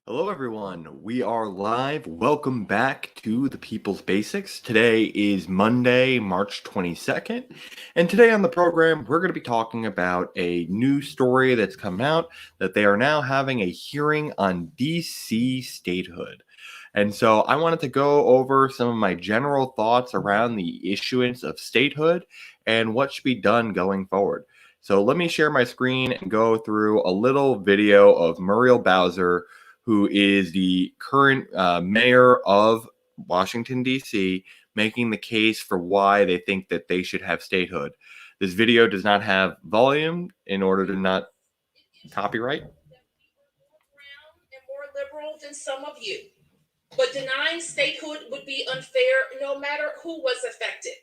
Hello, everyone. We are live. Welcome back to the People's Basics. Today is Monday, March 22nd. And today on the program, we're going to be talking about a new story that's come out that they are now having a hearing on DC statehood. And so I wanted to go over some of my general thoughts around the issuance of statehood and what should be done going forward. So let me share my screen and go through a little video of Muriel Bowser, who is the current mayor of Washington, D.C., making the case for why they think that they should have statehood. This video does not have volume in order to not copyright. And more liberal than some of you. But denying statehood would be unfair no matter who was affected.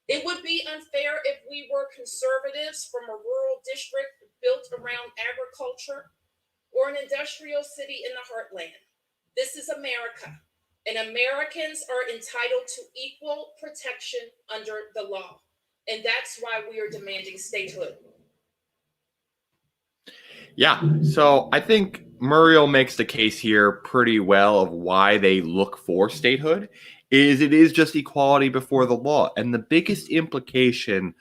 It would be unfair if we were conservatives from a rural district built around agriculture or an industrial city in the heartland. This is America, and Americans are entitled to equal protection under the law. And that's why we are demanding statehood. Yeah, so I think Muriel makes the case here pretty well of why they look for statehood. It is just equality before the law. And the biggest implication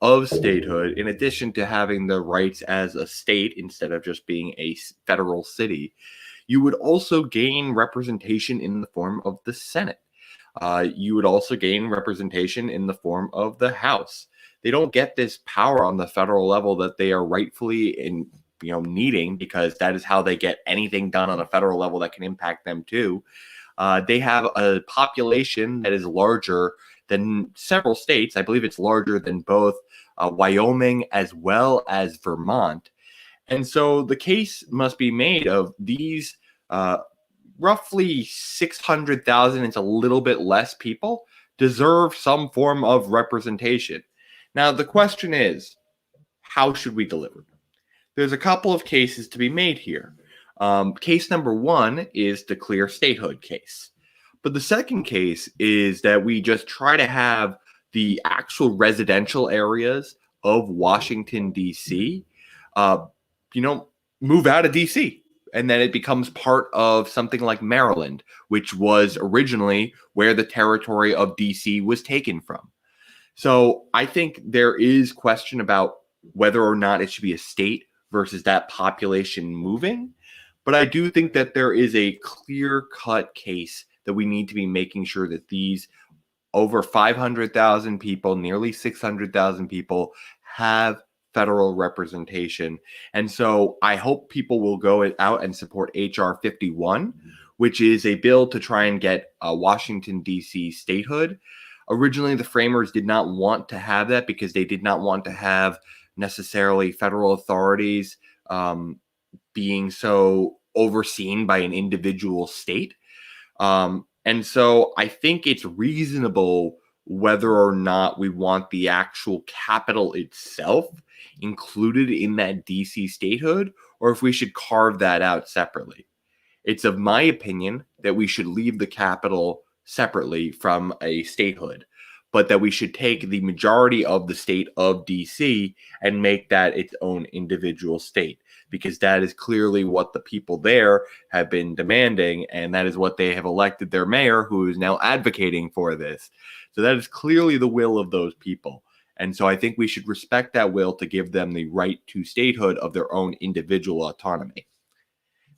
of statehood, in addition to having the rights as a state instead of just being a federal city, you would also gain representation in the form of the Senate. You would also gain representation in the form of the House. They don't get this power on the federal level that they are rightfully needing, because that is how they get anything done on a federal level that can impact them too. They have a population that is larger than several states. I believe it's larger than both Wyoming as well as Vermont. And so the case must be made of these roughly 600,000, it's a little bit less people, deserve some form of representation. Now, the question is, how should we deliver? There's a couple of cases to be made here. Case number one is the clear statehood case. But the second case is that we just try to have the actual residential areas of Washington, D.C., move out of D.C., and then it becomes part of something like Maryland, which was originally where the territory of D.C. was taken from. So I think there is question about whether or not it should be a state versus that population moving. But I do think that there is a clear-cut case that we need to be making sure that these over 500,000 people, nearly 600,000 people, have federal representation. And so I hope people will go out and support H.R. 51, which is a bill to try and get Washington, D.C. statehood. Originally, the framers did not want to have that because they did not want to have necessarily federal authorities being so overseen by an individual state. And so I think it's reasonable whether or not we want the actual capital itself included in that DC statehood, or if we should carve that out separately. It's of my opinion that we should leave the capital separately from a statehood, but that we should take the majority of the state of DC and make that its own individual state, because that is clearly what the people there have been demanding, and that is what they have elected their mayor, who is now advocating for this. So that is clearly the will of those people. And so I think we should respect that will to give them the right to statehood of their own individual autonomy.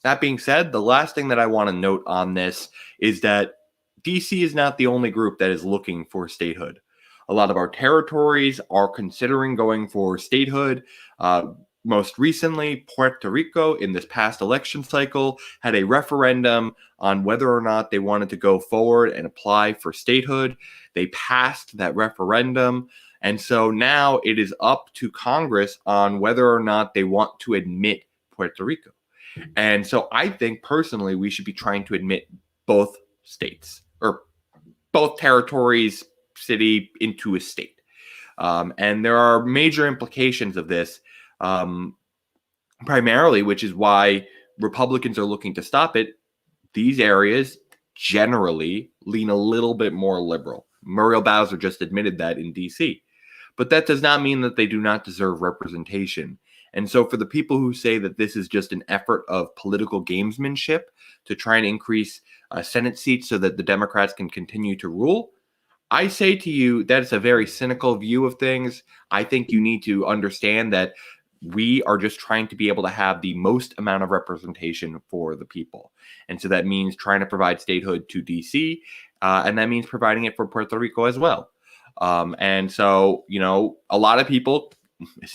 That being said, the last thing that I want to note on this is that DC is not the only group that is looking for statehood. A lot of our territories are considering going for statehood. Most recently, Puerto Rico, in this past election cycle, had a referendum on whether or not they wanted to go forward and apply for statehood. They passed that referendum. And so now it is up to Congress on whether or not they want to admit Puerto Rico. And so I think personally we should be trying to admit both states, or both territories, city, into a state. And there are major implications of this, primarily, which is why Republicans are looking to stop it. These areas generally lean a little bit more liberal. Muriel Bowser just admitted that in DC. But that does not mean that they do not deserve representation. And so for the people who say that this is just an effort of political gamesmanship to try and increase Senate seats so that the Democrats can continue to rule, I say to you that it's a very cynical view of things. I think you need to understand that we are just trying to be able to have the most amount of representation for the people. And so that means trying to provide statehood to DC, and that means providing it for Puerto Rico as well. And so, a lot of people,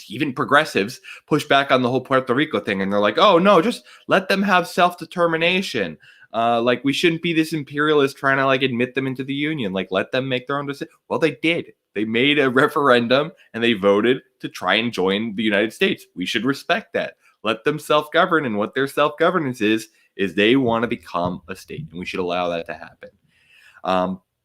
even progressives, push back on the whole Puerto Rico thing. And they're like, oh, no, just let them have self-determination. Like, we shouldn't be this imperialist trying to admit them into the union. Like, let them make their own decision. Well, they did. They made a referendum and they voted to try and join the United States. We should respect that. Let them self-govern. And what their self-governance is they want to become a state. And we should allow that to happen.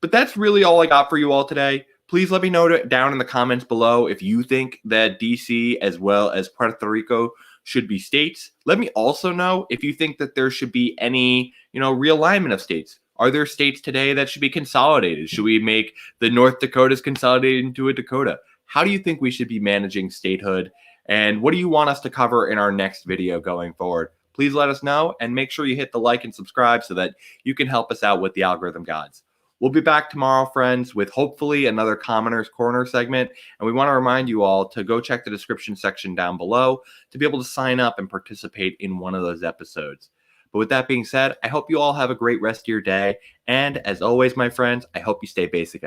But that's really all I got for you all today. Please let me know down in the comments below if you think that DC as well as Puerto Rico should be states. Let me also know if you think that there should be any, realignment of states. Are there states today that should be consolidated? Should we make the North Dakotas consolidated into a Dakota? How do you think we should be managing statehood? And what do you want us to cover in our next video going forward? Please let us know and make sure you hit the like and subscribe so that you can help us out with the algorithm gods. We'll be back tomorrow, friends, with hopefully another Commoner's Corner segment. And we want to remind you all to go check the description section down below to be able to sign up and participate in one of those episodes. But with that being said, I hope you all have a great rest of your day. And as always, my friends, I hope you stay basic.